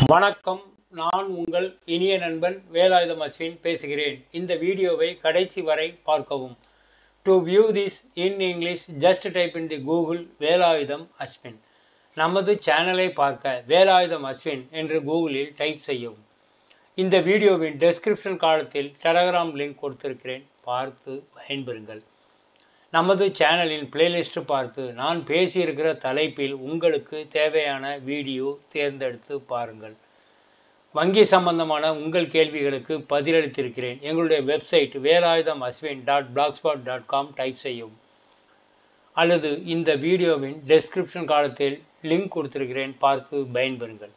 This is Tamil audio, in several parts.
வணக்கம். நான் உங்கள் இனிய நண்பன் வேலாயுதம் அஸ்வின் பேசுகிறேன். இந்த வீடியோவை கடைசி வரை பார்க்கவும். To view this in English, just type in the Google Velayutham Ashwin. நமது சேனலை பார்க்க வேலாயுதம் அஸ்வின் என்று கூகுளில் டைப் செய்யவும். இந்த வீடியோவின் டெஸ்கிரிப்ஷன் காலத்தில் டெலகிராம் லிங்க் கொடுத்திருக்கிறேன், பார்த்து பயன்பெறுங்கள். நமது சேனலின் பிளேலிஸ்ட் பார்த்து நான் பேசியிருக்கிற தலைப்பில் உங்களுக்கு தேவையான வீடியோ தேர்ந்தெடுத்து பாருங்கள். வங்கி சம்பந்தமான உங்கள் கேள்விகளுக்கு பதிலளித்திருக்கிறேன். எங்களுடைய வெப்சைட் velayudhamaswin.blogspot.com டைப் செய்யவும், அல்லது இந்த வீடியோவின் டெஸ்கிரிப்ஷன் காலத்தில் லிங்க் கொடுத்திருக்கிறேன், பார்த்து பயன்பெறுங்கள்.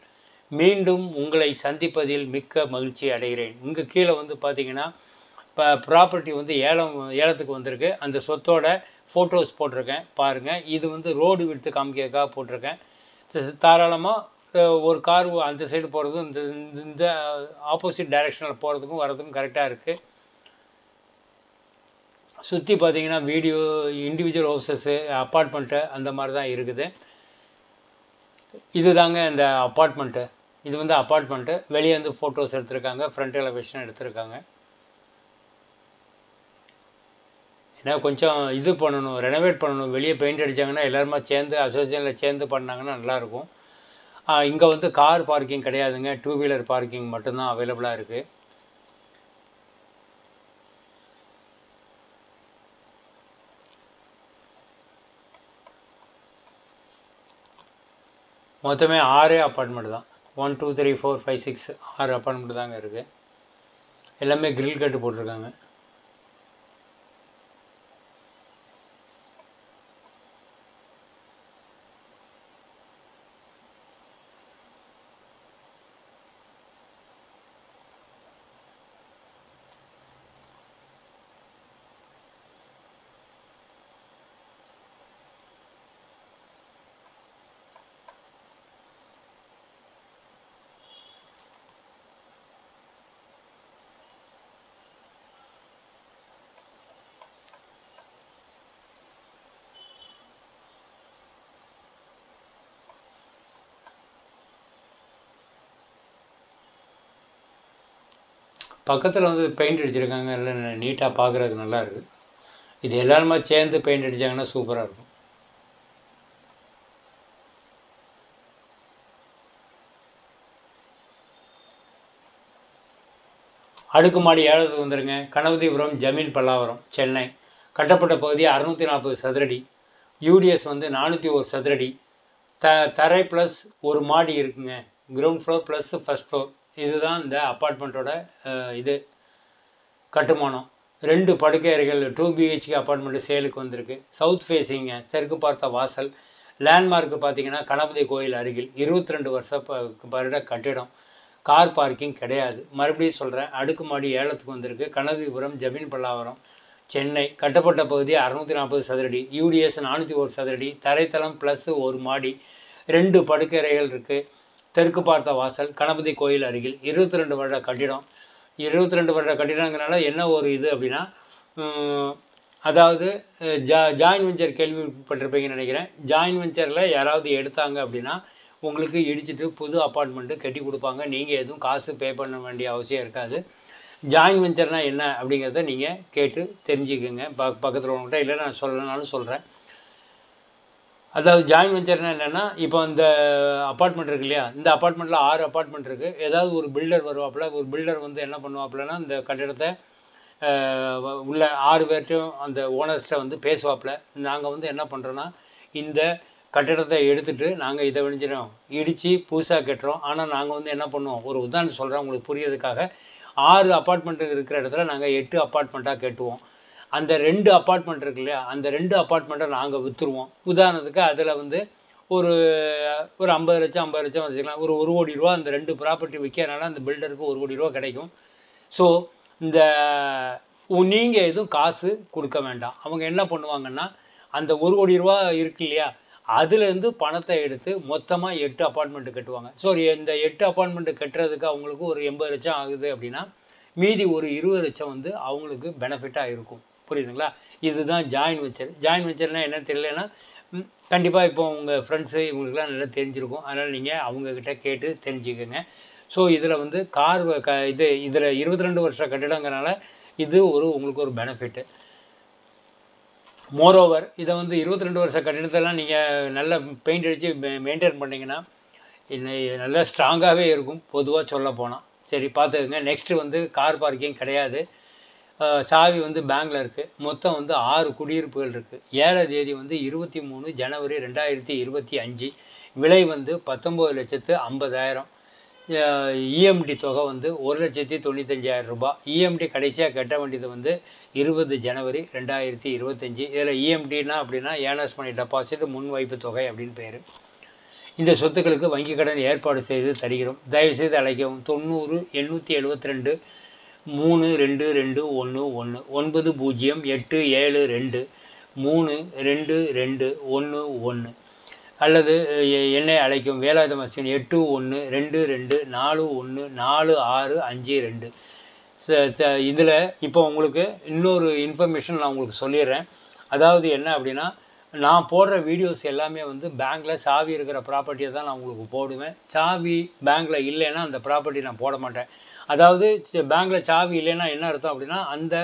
மீண்டும் உங்களை சந்திப்பதில் மிக்க மகிழ்ச்சி அடைகிறேன். இங்கே கீழே பார்த்தீங்கன்னா இப்போ ப்ராப்பர்ட்டி ஏலத்துக்கு வந்திருக்கு. அந்த சொத்தோட ஃபோட்டோஸ் போட்டிருக்கேன், பாருங்கள். இது ரோடு விடுத்து காமிக்கிறதுக்காக போட்டிருக்கேன். தாராளமாக ஒரு கார் அந்த சைடு போகிறதும் இந்த ஆப்போசிட் டைரெக்ஷனில் போகிறதுக்கும் வரதுக்கும் கரெக்டாக இருக்குது. சுற்றி பார்த்தீங்கன்னா வீடியோ இண்டிவிஜுவல் ஹவுசஸ்ஸு, அப்பார்ட்மெண்ட்டு அந்த மாதிரி தான் இருக்குது. இது தாங்க இந்த அப்பார்ட்மெண்ட்டு. இது அப்பார்ட்மெண்ட்டு. வெளியே ஃபோட்டோஸ் எடுத்திருக்காங்க, ஃப்ரண்ட் எலவேஷன் எடுத்திருக்காங்க. ஏன்னா கொஞ்சம் இது பண்ணணும், ரெனோவேட் பண்ணணும். வெளியே பெயிண்ட் அடித்தாங்கன்னா எல்லாருமா சேர்ந்து அசோசியேஷனில் சேர்ந்து பண்ணாங்கன்னா நல்லாயிருக்கும். இங்கே கார் பார்க்கிங் கிடையாதுங்க, 2 வீலர் பார்க்கிங் மட்டும்தான் அவைலபிளாக இருக்குது. மொத்தமே 6 அப்பார்ட்மெண்ட் தான். 1 2 3 4 5 6 6 அப்பார்ட்மெண்ட் தாங்க இருக்குது. எல்லாமே கிரில் கட்டு போட்டிருக்காங்க. பக்கத்தில் பெயிண்ட் அடிச்சிருக்காங்க, எல்லாம் நீட்டாக பார்க்குறதுக்கு நல்லா இருக்குது. இது எல்லாருமே சேர்ந்து பெயிண்ட் அடித்தாங்கன்னா சூப்பராக இருக்கும். அடுக்குமாடி ஏலத்துக்கு வந்துருங்க. கணபதிபுரம், ஜமீன் பல்லாவரம், சென்னை. கட்டப்பட்ட பகுதி 640 சதுரடி. யூடிஎஸ் 401 சதுரடி. தரை ப்ளஸ் ஒரு மாடி இருக்குங்க. Ground floor plus first floor. இதுதான் இந்த அப்பார்ட்மெண்ட்டோட இது கட்டுமானம். 2 படுக்கை அறைகள், 2 பிஹெச்கே அப்பார்ட்மெண்ட்டு சேலுக்கு வந்திருக்கு. சவுத் ஃபேஸிங்க, தெற்கு பார்த்த வாசல். லேண்ட்மார்க்கு பார்த்தீங்கன்னா கணபதி கோயில் அருகில். 22 வருட கட்டிடம். கார் பார்க்கிங் கிடையாது. மறுபடியும் சொல்கிறேன், அடுக்குமாடி ஏலத்துக்கு வந்திருக்கு. கணபதிபுரம், ஜமீன் பல்லாவரம், சென்னை. கட்டப்பட்ட பகுதி 640 சதுரடி. யூடிஎஸ் 401 சதுரடி. தரைத்தளம் ப்ளஸ் ஒரு மாடி. 2 படுக்கை அறைகள் இருக்குது. தெற்கு பார்த்த வாசல். கணபதி கோயில் அருகில். 22 வருட கட்டிடம். 22 வருட கட்டிடங்கிறனால என்ன ஒரு இது அப்படின்னா, அதாவது ஜாயின் வெஞ்சர் கேள்விப்பட்டிருப்பீங்கன்னு நினைக்கிறேன். ஜாயின் வெஞ்சரில் யாராவது எடுத்தாங்க அப்படின்னா உங்களுக்கு இடிச்சிட்டு புது அப்பார்ட்மெண்ட்டு கட்டி கொடுப்பாங்க. நீங்கள் எதுவும் காசு பே பண்ண வேண்டிய அவசியம் இருக்காது. ஜாயின் வெஞ்சர்னால் என்ன அப்படிங்கிறத நீங்கள் கேட்டு தெரிஞ்சுக்கோங்க. பக்கத்தில் உள்ளவங்கள்ட்ட. இல்லை நான் சொல்லனாலும் சொல்கிறேன். அதாவது ஜாயின் வெஞ்சர்னால் என்னென்னா, இப்போ இந்த அப்பார்ட்மெண்ட் இருக்கு இல்லையா, இந்த அப்பார்ட்மெண்ட்டில் 6 அப்பார்ட்மெண்ட் இருக்குது. ஏதாவது ஒரு பில்டர் வருவாப்பில். ஒரு பில்டர் என்ன பண்ணுவாப்புலன்னா, இந்த கட்டிடத்தை உள்ள 6 பேர்ட்டையும் அந்த ஓனர்ஸ்ட்டை பேசுவாப்பில். நாங்கள் என்ன பண்ணுறோன்னா, இந்த கட்டிடத்தை எடுத்துகிட்டு நாங்கள் இதை வெடிச்சிடும் இடித்து புதுசாக கட்டுறோம். ஆனால் நாங்கள் என்ன பண்ணுவோம், ஒரு உதாரணம் சொல்கிறேன் உங்களுக்கு புரியறதுக்காக. 6 அப்பார்ட்மெண்ட்டு இருக்கிற இடத்துல நாங்கள் 8 அப்பார்ட்மெண்ட்டாக கட்டுவோம். அந்த 2 அப்பார்ட்மெண்ட் இருக்கு இல்லையா, அந்த 2 அப்பார்ட்மெண்ட்டை நாங்கள் விற்றுருவோம். உதாரணத்துக்கு அதில் ஒரு 50 லட்சம் வச்சுக்கலாம். ஒரு 1 கோடி ரூபா அந்த 2 ப்ராப்பர்ட்டி விற்கிறனால அந்த பில்டருக்கு 1 கோடி ரூபா கிடைக்கும். ஸோ இந்த நீங்கள் எதுவும் காசு கொடுக்க வேண்டாம். அவங்க என்ன பண்ணுவாங்கன்னா, அந்த 1 கோடி ரூபா இருக்கு இல்லையா, அதுலேருந்து பணத்தை எடுத்து மொத்தமாக 8 அப்பார்ட்மெண்ட்டு கட்டுவாங்க. ஸோ இந்த 8 அப்பார்ட்மெண்ட்டு கட்டுறதுக்கு அவங்களுக்கு ஒரு 80 லட்சம் ஆகுது அப்படின்னா, மீதி ஒரு 20 லட்சம் அவங்களுக்கு பெனிஃபிட்டாக இருக்கும். புரியுதுங்களா? இதுதான் ஜாயின் வெஞ்சர். ஜாயின் வெஞ்சர்னால் என்னன்னு தெரியலன்னா, கண்டிப்பாக இப்போ உங்கள் ஃப்ரெண்ட்ஸு இவங்களுக்குலாம் நல்லா தெரிஞ்சிருக்கும். அதனால் நீங்கள் அவங்கக்கிட்ட கேட்டு தெரிஞ்சுக்கங்க. ஸோ இதில் வந்து இதில் 22 வருஷ கட்டிடங்கிறனால இது உங்களுக்கு ஒரு பெனிஃபிட்டு. மோரோவர் இதை வந்து 22 வருஷ கட்டிடத்தெல்லாம் நீங்கள் நல்லா பெயிண்ட் அடித்து மெயின்டைன் பண்ணிங்கன்னா நல்லா ஸ்ட்ராங்காகவே இருக்கும் பொதுவாக சொல்ல போனால். சரி பார்த்துக்கங்க. நெக்ஸ்ட்டு வந்து கார் பார்க்கிங் கிடையாது. சாவி வந்து பேங்கில் இருக்குது. மொத்தம் வந்து 6 குடியிருப்புகள் இருக்குது. 7ஆம் தேதி வந்து 23 ஜனவரி 2025. விலை வந்து 19,50,000. இஎம்டி தொகை வந்து 1,95,000 ரூபாய். இஎம்டி கடைசியாக கட்ட வேண்டியது வந்து 20 ஜனவரி 2025. இதில் இஎம்டினா அப்படின்னா ஏர்னஸ் மணி டெபாசிட் முன் வைப்பு தொகை அப்படின்னு பேர். இந்த சொத்துக்களுக்கு வங்கி கடன் ஏற்பாடு செய்து தருகிறோம். தயவுசெய்து அழைக்கவும். 90 872 3221 9087232211 அல்லது என்னை அழைக்கும். வேலாயுதம் அஸ்வின் 8122414652. இதில் இப்போ உங்களுக்கு இன்னொரு இன்ஃபர்மேஷன் நான் உங்களுக்கு சொல்லிடுறேன். அதாவது என்ன அப்படின்னா, நான் போடுற வீடியோஸ் எல்லாமே வந்து பேங்க்கில் சாவி இருக்கிற ப்ராப்பர்ட்டியை தான் நான் உங்களுக்கு போடுவேன். சாவி பேங்க்கில் இல்லைன்னா அந்த ப்ராப்பர்ட்டி நான் போட மாட்டேன். அதாவது பேங்க்கில் சாவி இல்லைன்னா என்ன அர்த்தம் அப்படின்னா, அந்த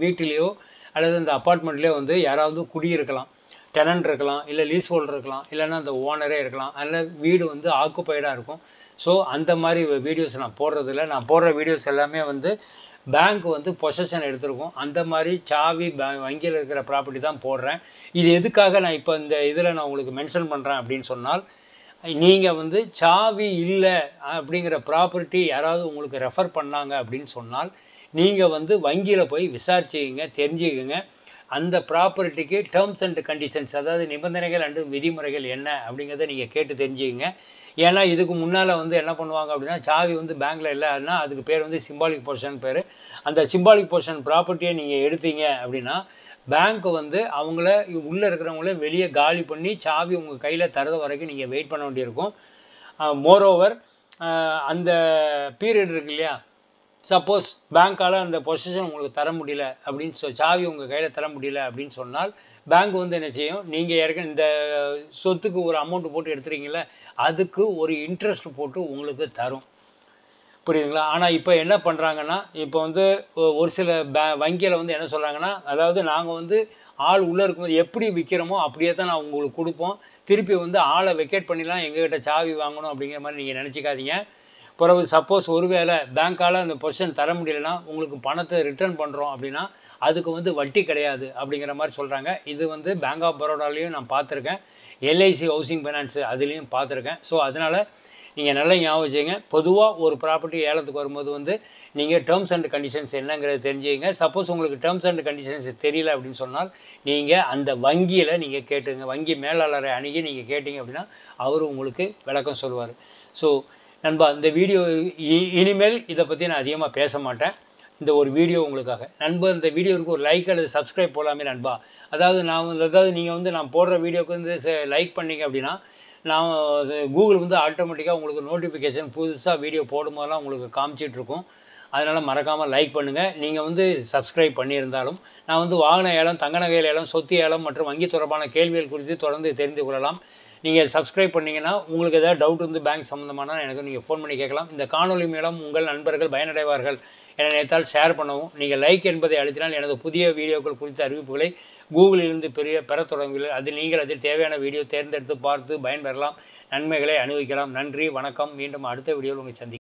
வீட்டிலேயோ அல்லது அந்த அப்பார்ட்மெண்ட்லேயோ வந்து யாராவது குடியிருக்கலாம், டெனன்ட் இருக்கலாம், இல்லை லீஸ் ஹோல்டர் இருக்கலாம், இல்லைன்னா அந்த ஓனரே இருக்கலாம். அதில் வீடு வந்து ஆக்குப்பைடாக இருக்கும். ஸோ அந்த மாதிரி வீடியோஸ் நான் போடுறதில்ல. நான் போடுற வீடியோஸ் எல்லாமே வந்து பேங்க் வந்து பொசஷன் எடுத்திருக்கோம். அந்த மாதிரி சாவி வங்கியில் இருக்கிற ப்ராப்பர்ட்டி தான் போடுறேன். இது எதுக்காக நான் இப்போ இந்த இதில் நான் உங்களுக்கு மென்ஷன் பண்ணுறேன் அப்படின்னு சொன்னால், நீங்கள் வந்து சாவி இல்லை அப்படிங்கிற ப்ராப்பர்ட்டி யாராவது உங்களுக்கு ரெஃபர் பண்ணாங்க அப்படின்னு சொன்னால், நீங்கள் வந்து வங்கியில் போய் விசாரிச்சுக்கிங்க, தெரிஞ்சுக்கங்க. அந்த ப்ராப்பர்ட்டிக்கு டேர்ம்ஸ் அண்ட் கண்டிஷன்ஸ், அதாவது நிபந்தனைகள் அண்டு விதிமுறைகள் என்ன அப்படிங்கிறத நீங்கள் கேட்டு தெரிஞ்சுக்கங்க. ஏன்னா இதுக்கு முன்னால் வந்து என்ன பண்ணுவாங்க அப்படின்னா, சாவி வந்து பேங்க்கில் இல்லைன்னா அதுக்கு பேர் வந்து சிம்பாலிக் போர்ஷன் பேர். அந்த சிம்பாலிக் போர்ஷன் ப்ராப்பர்ட்டியை நீங்கள் எடுத்தீங்க அப்படின்னா, பேங்க் வந்து அவங்கள உள்ளே இருக்கிறவங்கள வெளியே காலி பண்ணி சாவி உங்கள் கையில் தரது வரைக்கும் நீங்கள் வெயிட் பண்ண வேண்டியிருக்கும். மோரோவர் அந்த பீரியட் இருக்கு இல்லையா, சப்போஸ் பேங்க்கால் அந்த பொசிஷன் உங்களுக்கு தர முடியல அப்படின்னு சாவி உங்கள் கையில் தர முடியல அப்படின்னு சொன்னால், பேங்க் வந்து என்ன செய்யும், நீங்கள் ஏற்கனவே இந்த சொத்துக்கு ஒரு அமௌண்ட் போட்டு எடுத்துறீங்கள, அதுக்கு ஒரு இன்ட்ரெஸ்ட் போட்டு உங்களுக்கு தரும். புரியுதுங்களா? ஆனால் இப்போ என்ன பண்ணுறாங்கன்னா, இப்போ வந்து ஒரு சில வங்கியில் வந்து என்ன சொல்கிறாங்கன்னா, அதாவது நாங்கள் வந்து ஆள் உள்ளே இருக்கும்போது எப்படி விற்கிறோமோ அப்படியே தான் நான் உங்களுக்கு கொடுப்போம். திருப்பி வந்து ஆளை வெக்கேட் பண்ணிலாம் எங்ககிட்ட சாவி வாங்கணும் அப்படிங்கிற மாதிரி நீங்கள் நினச்சிக்காதீங்க. பிறகு சப்போஸ் ஒருவேளை பேங்க்கால் அந்த பொசிஷன் தர முடியலைன்னா உங்களுக்கு பணத்தை ரிட்டர்ன் பண்ணுறோம் அப்படின்னா அதுக்கு வந்து வட்டி கிடையாது அப்படிங்கிற மாதிரி சொல்கிறாங்க. இது வந்து பேங்க் ஆஃப் பரோடாலையும் நான் பார்த்துருக்கேன், எல்ஐசி ஹவுசிங் ஃபைனான்ஸு அதுலேயும் பார்த்துருக்கேன். ஸோ அதனால் நீங்கள் நல்லா ஞாபகம் வச்சுங்க. பொதுவாக ஒரு ப்ராப்பர்ட்டி ஏலத்துக்கு வரும்போது வந்து நீங்கள் டேர்ம்ஸ் அண்ட் கண்டிஷன்ஸ் என்னங்கிறத தெரிஞ்சுங்க. சப்போஸ் உங்களுக்கு டேர்ம்ஸ் அண்ட் கண்டிஷன்ஸ் தெரியல அப்படின்னு சொன்னால் நீங்கள் அந்த வங்கியில் நீங்கள் கேட்டுங்க. வங்கி மேலாளரை அணுகி நீங்கள் கேட்டிங்க அப்படின்னா அவர் உங்களுக்கு விளக்கம் சொல்லுவார். ஸோ நண்பா, இந்த வீடியோ இனிமேல் இதை பற்றி நான் அதிகமாக பேச மாட்டேன். இந்த ஒரு வீடியோ உங்களுக்காக நண்பா, இந்த வீடியோவுக்கு ஒரு லைக் அல்லது சப்ஸ்கிரைப் போடலாமே நண்பா. அதாவது நீங்கள் வந்து நான் போடுற வீடியோக்கு வந்து லைக் பண்ணிங்க அப்படின்னா நான் கூகுள் வந்து ஆட்டோமேட்டிக்காக உங்களுக்கு நோட்டிஃபிகேஷன் புதுசாக வீடியோ போடும்போதெல்லாம் உங்களுக்கு காமிச்சிட்ருக்கும். அதனால் மறக்காமல் லைக் பண்ணுங்கள். நீங்கள் வந்து சப்ஸ்கிரைப் பண்ணியிருந்தாலும் நான் வந்து வாகன ஏலம், தங்க நகைகள் ஏலம், சொத்து ஏலம் மற்றும் வங்கி தொடர்பான கேள்விகள் குறித்து தொடர்ந்து தெரிந்து கொள்ளலாம். நீங்கள் சப்ஸ்கிரைப் பண்ணிங்கன்னா உங்களுக்கு ஏதாவது டவுட் வந்து பேங்க் சம்மந்தமான எனக்கு நீங்கள் ஃபோன் பண்ணி கேட்கலாம். இந்த காணொலி மூலம் உங்கள் நண்பர்கள் பயனடைவார்கள் என நினைத்தால் ஷேர் பண்ணவும். நீங்கள் லைக் என்பதை அழுத்தினால் எனது புதிய வீடியோக்கள் குறித்த அறிவிப்புகளை கூகுளிலிருந்து பெறத் தொடங்குவீர்கள். அதில் தேவையான வீடியோ தேர்ந்தெடுத்து பார்த்து பயன்பெறலாம், நன்மைகளை அனுபவிக்கலாம். நன்றி, வணக்கம். மீண்டும் அடுத்த வீடியோவில் உங்களை சந்திக்கிறேன்.